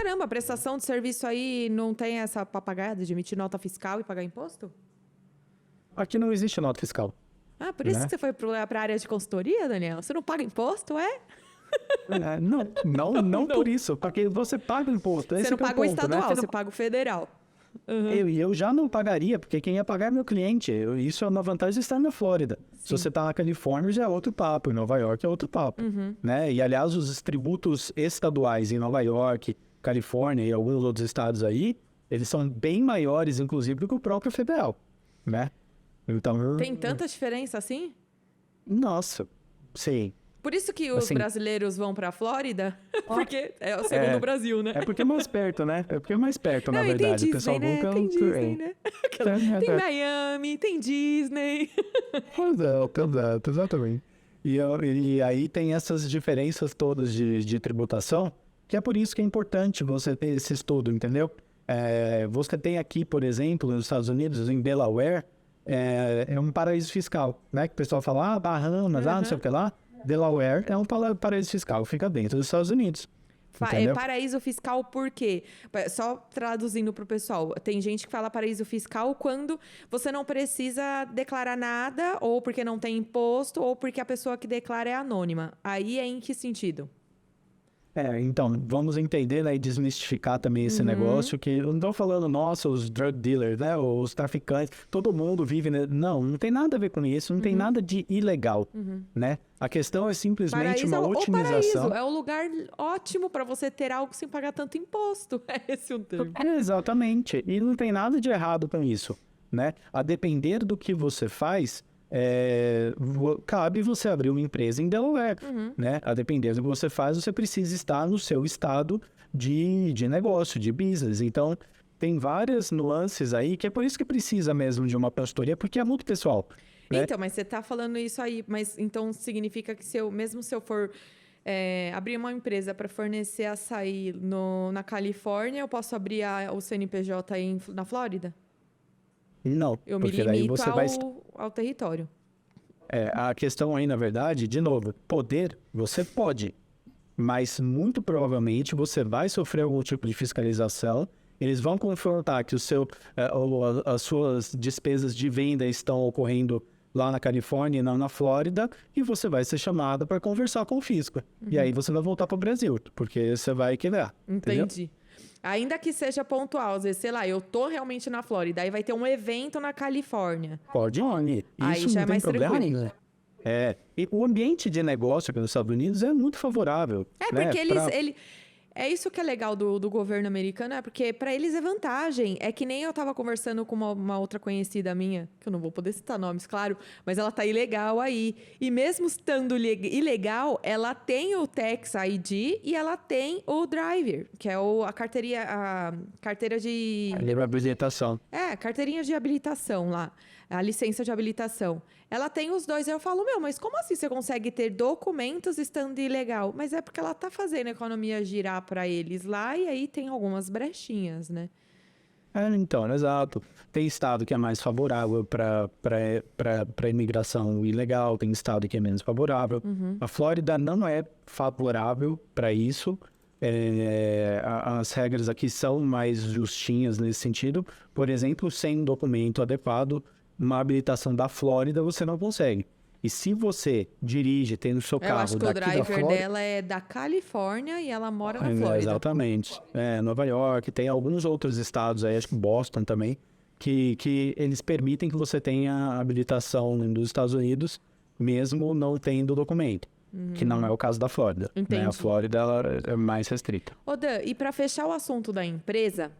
Caramba, a prestação de serviço aí não tem essa papagaiada de emitir nota fiscal e pagar imposto? Aqui não existe nota fiscal, Ah, por isso né? que você foi para a área de consultoria, Daniel? Você não paga imposto, é? Não por isso, porque você paga o imposto, Você esse não que é o paga o ponto, né? estadual, você paga o federal. Eu já não pagaria, porque quem ia pagar é meu cliente. Isso é uma vantagem de estar na Flórida. Se você está na Califórnia, já é outro papo. Em Nova York é outro papo. Né? E, aliás, os tributos estaduais em Nova York, Califórnia e alguns outros estados aí, eles são bem maiores, inclusive, do que o próprio federal. Né? Então, Tem tanta diferença assim? nossa, sim. Por isso que os Assim, brasileiros vão para a Flórida? Porque é o segundo Brasil, né? é porque é mais perto, né? É porque é mais perto, na Não, e tem verdade. O Disney, pessoal né? nunca... Tem Disney, né? Tem Miami, tem Disney. Exato, exatamente. E aí tem essas diferenças todas de tributação, que é por isso que é importante você ter esse estudo, entendeu? Você tem aqui, por exemplo, nos Estados Unidos, em Delaware, é um paraíso fiscal, né? Que o pessoal fala, Bahamas, não sei o que lá. Delaware é um paraíso fiscal, fica dentro dos Estados Unidos. Entendeu? Paraíso fiscal por quê? Só traduzindo para o pessoal, tem gente que fala paraíso fiscal quando você não precisa declarar nada, ou porque não tem imposto, ou porque a pessoa que declara é anônima. Aí é em que sentido? Então, vamos entender, né, e desmistificar também esse negócio, que eu não estou falando, nossa, os drug dealers, né, os traficantes, todo mundo vive, né? Não tem nada a ver com isso, não tem nada de ilegal, né? A questão é simplesmente uma otimização. Paraíso é um lugar ótimo para você ter algo sem pagar tanto imposto. É esse o termo. Exatamente, e não tem nada de errado com isso, né? A depender do que você faz, cabe você abrir uma empresa em Delaware, né? A depender do que você faz, você precisa estar no seu estado de negócio, de business. Então, tem várias nuances aí, que é por isso que precisa mesmo de uma consultoria, porque é muito pessoal. Né? Então, mas você está falando isso aí, mas então significa que mesmo se eu for abrir uma empresa para fornecer açaí na Califórnia, eu posso abrir o CNPJ aí na Flórida? Não, Eu me porque daí limito você vai... ao território. A questão aí, na verdade, de novo, poder, você pode, mas muito provavelmente você vai sofrer algum tipo de fiscalização. Eles vão confrontar que as suas despesas de venda estão ocorrendo lá na Califórnia e não na Flórida, e você vai ser chamado para conversar com o fisco. E aí você vai voltar para o Brasil, porque você vai quebrar. Entendi. Entendeu? Ainda que seja pontual, às vezes, sei lá, eu tô realmente na Flórida, aí vai ter um evento na Califórnia. Pode ir. Aí Isso já não é tem mais problema tranquilo. nenhum. E o ambiente de negócio aqui nos Estados Unidos é muito favorável. né? Porque é isso que é legal do governo americano, porque para eles é vantagem. É que nem eu tava conversando com uma outra conhecida minha, que eu não vou poder citar nomes, claro, mas ela tá ilegal aí. E mesmo estando ilegal, ela tem o Tax ID e ela tem o Driver, que é a carteira de... Representação. Carteirinha de habilitação lá, a licença de habilitação. Ela tem os dois. Aí eu falo, mas como assim você consegue ter documentos estando ilegal? Mas é porque ela tá fazendo a economia girar para eles lá e aí tem algumas brechinhas, né? Então, exato. Tem estado que é mais favorável para imigração ilegal, tem estado que é menos favorável. A Flórida não é favorável para isso. As regras aqui são mais justinhas nesse sentido. Por exemplo, sem um documento adequado, uma habilitação da Flórida você não consegue. E se você dirige, tem no seu Eu acho carro que o daqui da driver Flórida... dela é da Califórnia e ela mora na Flórida. Exatamente. Nova York, tem alguns outros estados aí, acho que Boston também, que eles permitem que você tenha habilitação dos Estados Unidos, mesmo não tendo documento. Que não é o caso da Flórida. Né? A Flórida ela é mais restrita. Ô Dan, e para fechar o assunto da empresa,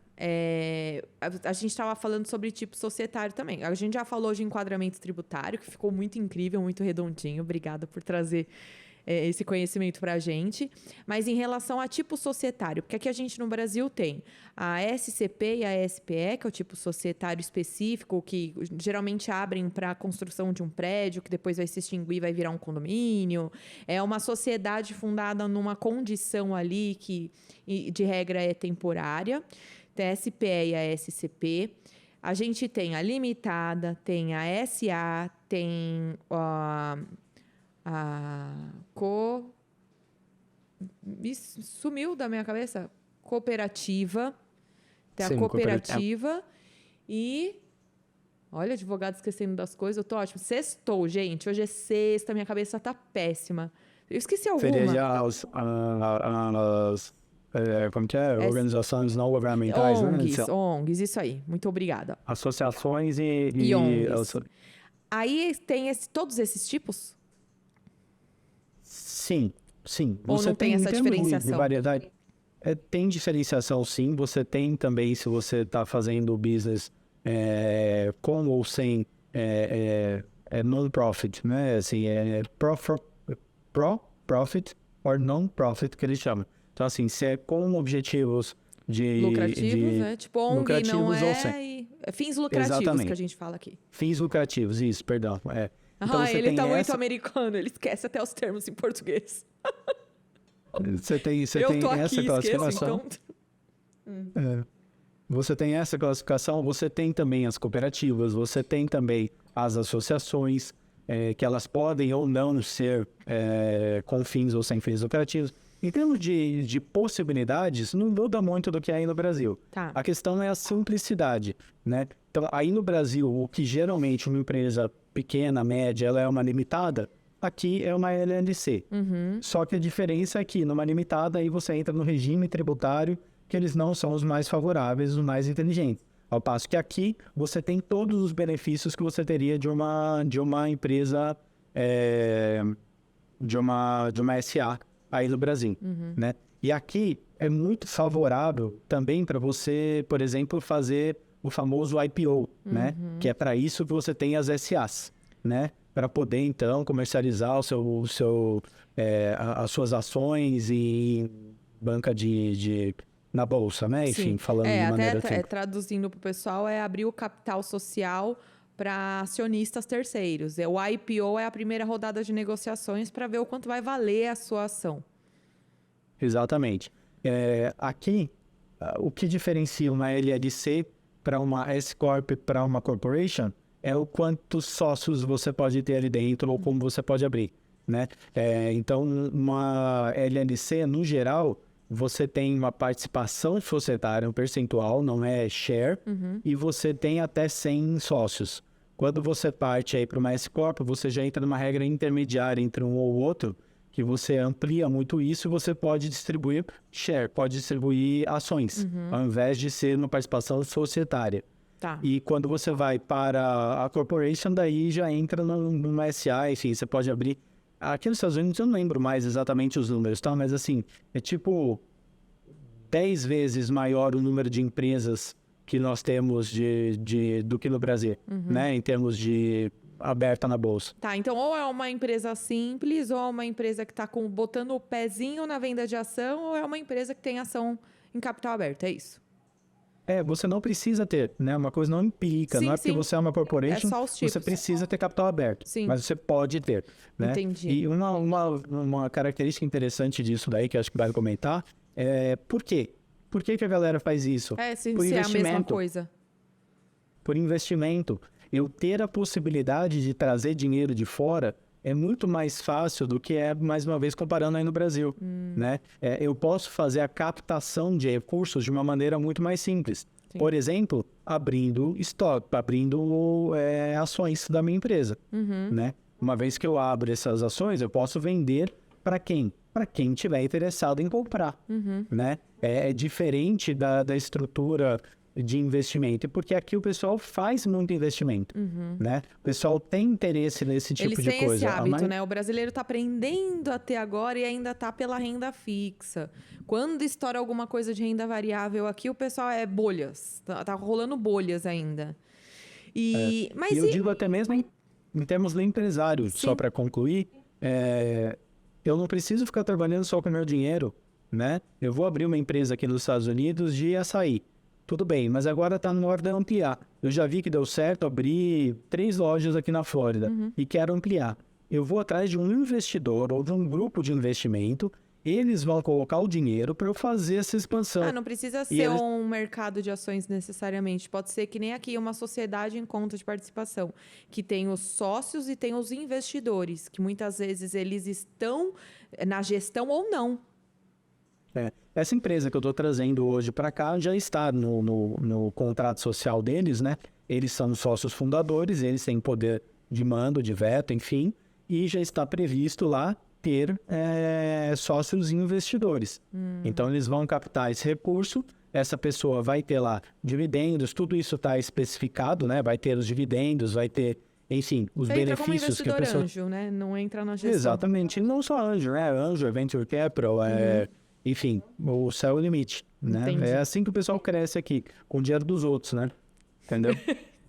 a gente estava falando sobre tipo societário também. A gente já falou de enquadramento tributário, que ficou muito incrível, muito redondinho. Obrigada por trazer esse conhecimento para a gente. Mas em relação a tipo societário, porque aqui a gente no Brasil tem a SCP e a SPE, que é o tipo societário específico, que geralmente abrem para a construção de um prédio, que depois vai se extinguir e vai virar um condomínio. É uma sociedade fundada numa condição ali que, de regra, é temporária. Tem a SPE e a SCP. A gente tem a limitada, tem a SA, tem sumiu da minha cabeça. cooperativa. Tem Sim, a cooperativa e... Olha, advogado esquecendo das coisas. Eu tô ótimo. Sextou, gente. Hoje é sexta, minha cabeça tá péssima. Eu esqueci alguma. Seria como que é? Organizações não governamentais, ONGs, né? ONGs, isso aí. Muito obrigada. Associações E ONGs. Aí tem todos esses tipos? Sim. Ou Você não tem essa em termos diferenciação? de variedade. Tem diferenciação, sim. Você tem também, se você está fazendo business com ou sem non-profit, né? Assim, pro-profit or non-profit, que eles chamam. Então, assim, se é com objetivos Lucrativos, né? Tipo, ONG não lucrativos ou sem. fins lucrativos Exatamente. que a gente fala aqui. Fins lucrativos, isso, perdão. Então, você Ele tem tá muito americano, ele esquece até os termos em português. Você tem Eu tô essa aqui, esqueço, classificação. então... Você tem essa classificação, você tem também as cooperativas, você tem também as associações, que elas podem ou não ser com fins ou sem fins lucrativos. Em termos de possibilidades, não muda muito do que é aí no Brasil. Tá. A questão é a simplicidade, né? Então, aí no Brasil, o que geralmente uma empresa pequena, média, ela é uma limitada, aqui é uma LLC. Só que a diferença é que numa limitada, aí você entra no regime tributário, que eles não são os mais favoráveis, os mais inteligentes. Ao passo que aqui, você tem todos os benefícios que você teria de uma empresa, de uma SA aí no Brasil, né? E aqui é muito favorável também para você, por exemplo, fazer o famoso IPO, né? Que é para isso que você tem as SAs, né? Para poder, então, comercializar as suas ações em banca na bolsa, né? Enfim, falando de maneira até traduzindo para o pessoal, é abrir o capital social para acionistas terceiros. O IPO é a primeira rodada de negociações para ver o quanto vai valer a sua ação. Exatamente. Aqui, o que diferencia uma LLC para uma S-Corp para uma Corporation é o quantos sócios você pode ter ali dentro ou como você pode abrir, né? Então, uma LLC, no geral, você tem uma participação societária, um percentual, não é share, e você tem até 100 sócios. Quando você parte aí para uma S-Corp, você já entra numa regra intermediária entre um ou outro, que você amplia muito isso e você pode distribuir share, pode distribuir ações, ao invés de ser uma participação societária. Tá. E quando você vai para a corporation, daí já entra numa SA, enfim, você pode abrir... Aqui nos Estados Unidos eu não lembro mais exatamente os números, tá? Mas assim, é tipo 10 vezes maior o número de empresas que nós temos do que no Brasil, né? Em termos de aberta na bolsa. Tá, então ou é uma empresa simples, ou é uma empresa que está botando o pezinho na venda de ação, ou é uma empresa que tem ação em capital aberto, é isso? Você não precisa ter, né? Uma coisa não implica, Sim, não é porque sim. você é uma corporation, É só os tipos. você precisa ter capital aberto. Sim. Mas você pode ter, né? Entendi. E uma característica interessante disso daí, que eu acho que vale comentar, por quê? Por que a galera faz isso? Se Por é a mesma investimento. coisa. Por investimento. Eu ter a possibilidade de trazer dinheiro de fora é muito mais fácil do que mais uma vez, comparando aí no Brasil, né? Eu posso fazer a captação de recursos de uma maneira muito mais simples. Sim. Por exemplo, abrindo estoque, abrindo ações da minha empresa, né? Uma vez que eu abro essas ações, eu posso vender para quem? Para quem tiver interessado em comprar, né? É diferente da estrutura de investimento, porque aqui o pessoal faz muito investimento, né? O pessoal tem interesse nesse tipo de coisa. Eles têm esse hábito, né? O brasileiro está aprendendo a ter agora e ainda está pela renda fixa. Quando estoura alguma coisa de renda variável aqui, o pessoal bolhas. Tá rolando bolhas ainda. Mas eu digo até mesmo em termos do empresário, só para concluir, eu não preciso ficar trabalhando só com o meu dinheiro, né? Eu vou abrir uma empresa aqui nos Estados Unidos de açaí. Tudo bem, mas agora está na hora de ampliar. Eu já vi que deu certo, abri 3 lojas aqui na Flórida e quero ampliar. Eu vou atrás de um investidor ou de um grupo de investimento, eles vão colocar o dinheiro para eu fazer essa expansão. Não precisa ser um mercado de ações necessariamente. Pode ser que nem aqui, uma sociedade em conta de participação, que tem os sócios e tem os investidores, que muitas vezes eles estão na gestão ou não. Essa empresa que eu estou trazendo hoje para cá já está no contrato social deles, né? Eles são sócios fundadores, eles têm poder de mando, de veto, enfim, e já está previsto lá ter sócios investidores. Então, eles vão captar esse recurso, essa pessoa vai ter lá dividendos, tudo isso está especificado, né? Vai ter os dividendos, vai ter, enfim, os benefícios que a pessoa... anjo, né? Não entra na gestão. Exatamente, não só anjo, né? Anjo, Venture Capital, enfim, o céu é o limite, né? Entendi. É assim que o pessoal cresce aqui, com o dinheiro dos outros, né? Entendeu?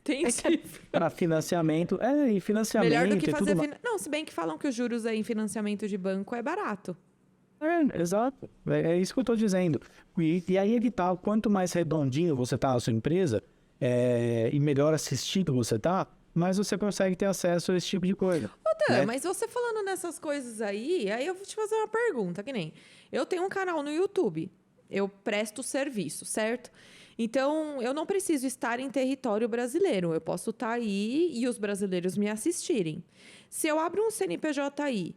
Entendi. Para financiamento, e financiamento Melhor do que e fazer... tudo mais. Não, se bem que falam que os juros aí em financiamento de banco é barato. Exato. É isso que eu estou dizendo. E aí evitar, quanto mais redondinho você está a sua empresa, e melhor assistido você está, mais você consegue ter acesso a esse tipo de coisa. Dan, né? mas você falando nessas coisas aí eu vou te fazer uma pergunta, que nem... Eu tenho um canal no YouTube, eu presto serviço, certo? Então, eu não preciso estar em território brasileiro, eu posso estar aí e os brasileiros me assistirem. Se eu abro um CNPJ aí,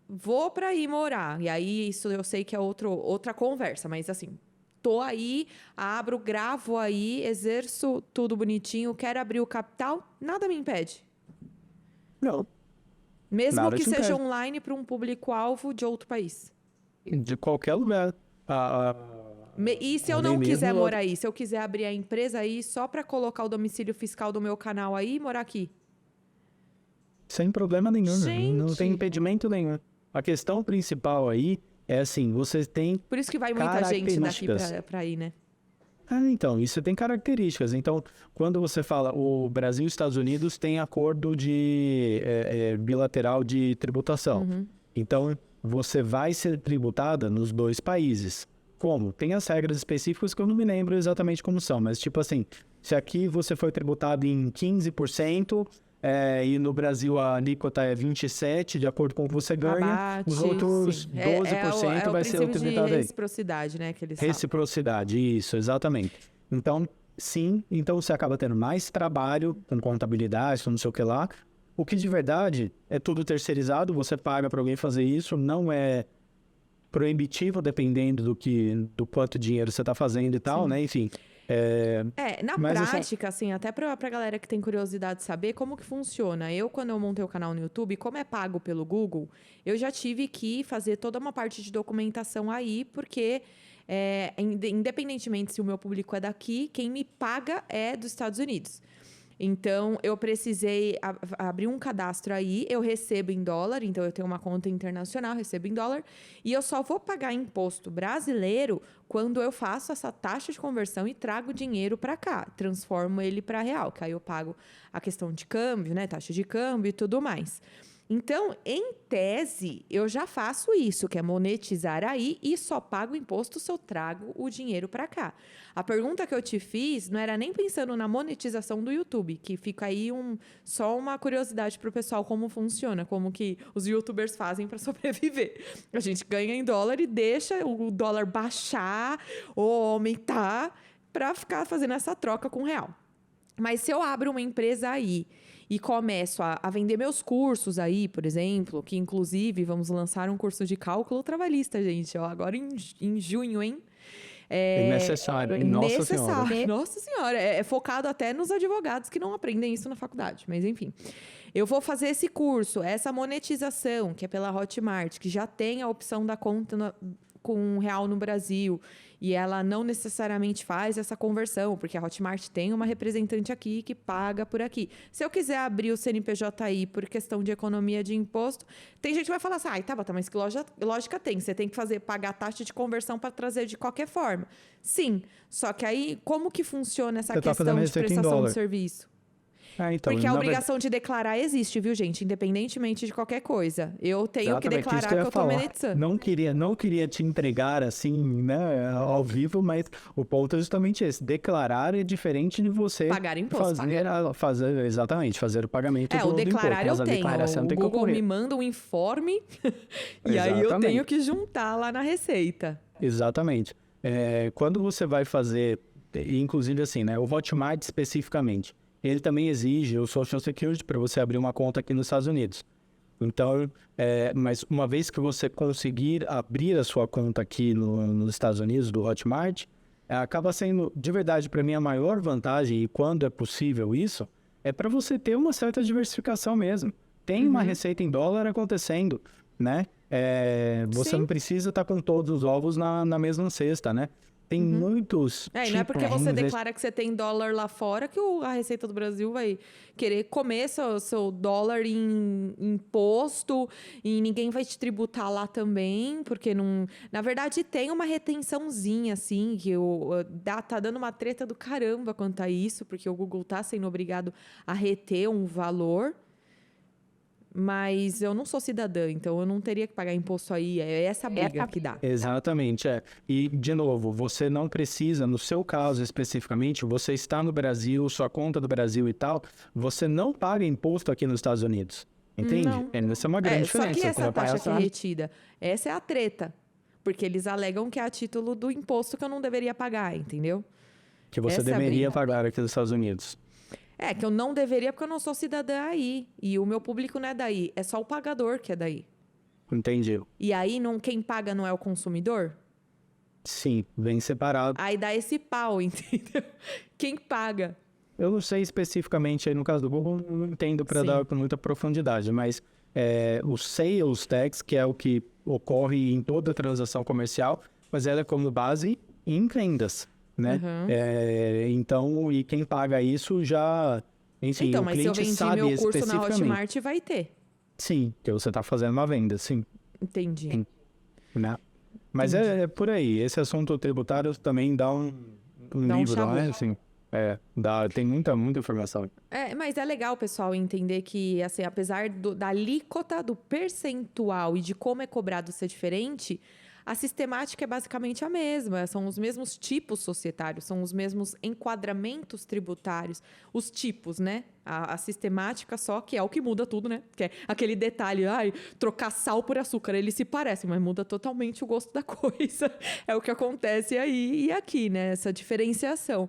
vou para aí morar, e aí isso eu sei que é outra conversa, mas assim, tô aí, abro, gravo aí, exerço tudo bonitinho, quero abrir o capital, nada me impede. Não. Mesmo Nada que te seja impede. online para um público-alvo de outro país. De qualquer lugar. E se eu Nem não quiser mesmo morar aí? Se eu quiser abrir a empresa aí só para colocar o domicílio fiscal do meu canal aí e morar aqui? Sem problema nenhum, Gente! não tem impedimento nenhum. A questão principal aí é assim, você tem Por isso que vai muita gente daqui características. para aí, né? Então, isso tem características. Então, quando você fala, o Brasil e os Estados Unidos têm acordo de bilateral de tributação. Então, você vai ser tributada nos dois países. Como? Tem as regras específicas que eu não me lembro exatamente como são, mas tipo assim, se aqui você foi tributado em 15%, e no Brasil a alíquota é 27%, de acordo com o que você ganha, Abate, os outros sim. 12% vai ser o princípio tributado de aí. reciprocidade, né? Que eles falam. Reciprocidade, isso, exatamente. Então, sim, então você acaba tendo mais trabalho com contabilidade, com não sei o que lá. O que de verdade é tudo terceirizado, você paga para alguém fazer isso, não é proibitivo dependendo do quanto dinheiro você está fazendo e tal, né? Enfim. Na Mas prática, assim, até pra galera que tem curiosidade de saber como que funciona. Quando eu montei o canal no YouTube, como é pago pelo Google, eu já tive que fazer toda uma parte de documentação aí, porque independentemente se o meu público é daqui, quem me paga é dos Estados Unidos. Então, eu precisei abrir um cadastro aí, eu recebo em dólar, então eu tenho uma conta internacional, recebo em dólar, e eu só vou pagar imposto brasileiro quando eu faço essa taxa de conversão e trago dinheiro para cá, transformo ele para real, que aí eu pago a questão de câmbio, né, taxa de câmbio e tudo mais. Então, em tese, eu já faço isso, que é monetizar aí e só pago imposto se eu trago o dinheiro para cá. A pergunta que eu te fiz não era nem pensando na monetização do YouTube, que fica aí só uma curiosidade para o pessoal como funciona, como que os YouTubers fazem para sobreviver. A gente ganha em dólar e deixa o dólar baixar ou aumentar para ficar fazendo essa troca com real. Mas se eu abro uma empresa aí e começo a vender meus cursos aí, por exemplo, que inclusive vamos lançar um curso de cálculo trabalhista, gente, agora em junho, hein? É necessário, hein? Nossa Senhora. Nossa Senhora, é focado até nos advogados que não aprendem isso na faculdade, mas enfim. Eu vou fazer esse curso, essa monetização, que é pela Hotmart, que já tem a opção da conta com real no Brasil, e ela não necessariamente faz essa conversão, porque a Hotmart tem uma representante aqui que paga por aqui. Se eu quiser abrir o CNPJ aí por questão de economia de imposto, tem gente que vai falar assim, Tabata, mas que lógica tem? Você tem que pagar a taxa de conversão para trazer de qualquer forma. Sim, só que aí como que funciona essa questão de prestação de serviço? Então, porque a obrigação de declarar existe, viu, gente? Independentemente de qualquer coisa. Eu tenho que declarar que eu tô monetizando. Não queria te entregar assim, né, ao vivo, mas o ponto é justamente esse. Declarar é diferente de você pagar imposto. Fazer o pagamento do o declarar imposto. Eu tenho. O Google me manda um informe e aí eu tenho que juntar lá na receita. Exatamente. Quando você vai fazer, inclusive assim, né, o Hotmart especificamente, ele também exige o Social Security para você abrir uma conta aqui nos Estados Unidos. Então, mas uma vez que você conseguir abrir a sua conta aqui nos Estados Unidos, do Hotmart, acaba sendo, de verdade, para mim, a maior vantagem, e quando é possível isso, é para você ter uma certa diversificação mesmo. Tem uma receita em dólar acontecendo, né? Você não precisa estar com todos os ovos na mesma cesta, né? Tem muitos E não é porque você declara que você tem dólar lá fora que a Receita do Brasil vai querer comer seu dólar em imposto e ninguém vai te tributar lá também, porque não... Na verdade, tem uma retençãozinha, assim, que tá dando uma treta do caramba quanto a isso, porque o Google tá sendo obrigado a reter um valor. Mas eu não sou cidadã, então eu não teria que pagar imposto aí. É essa briga que dá. Exatamente, E, de novo, você não precisa, no seu caso especificamente, você está no Brasil, sua conta do Brasil e tal, você não paga imposto aqui nos Estados Unidos. Entende? Não. Essa é uma grande diferença. Só que essa taxa que é retida, essa é a treta. Porque eles alegam que é a título do imposto que eu não deveria pagar, entendeu? Que você deveria pagar aqui nos Estados Unidos. Que eu não deveria porque eu não sou cidadã aí. E o meu público não é daí. É só o pagador que é daí. Entendi. E aí, quem paga não é o consumidor? Sim, vem separado. Aí dá esse pau, entendeu? Quem paga? Eu não sei especificamente, aí no caso do Google, não entendo para dar com muita profundidade, mas o Sales Tax, que é o que ocorre em toda transação comercial, mas ela é como base em vendas. Né? Então, e quem paga isso já... Enfim, então, o mas se eu cliente vendi sabe meu curso na especificamente. Hotmart, vai ter. Sim, que você está fazendo uma venda, sim. Entendi. Sim. Né? Mas é por aí. Esse assunto tributário também dá um livro, não é? Assim, tem muita informação. Mas é legal, pessoal, entender que, assim, apesar da alíquota, do percentual e de como é cobrado ser diferente... A sistemática é basicamente a mesma, são os mesmos tipos societários, são os mesmos enquadramentos tributários, os tipos, né? A sistemática só, que é o que muda tudo, né? Que é aquele detalhe, trocar sal por açúcar, eles se parecem, mas muda totalmente o gosto da coisa. É o que acontece aí e aqui, né? Essa diferenciação.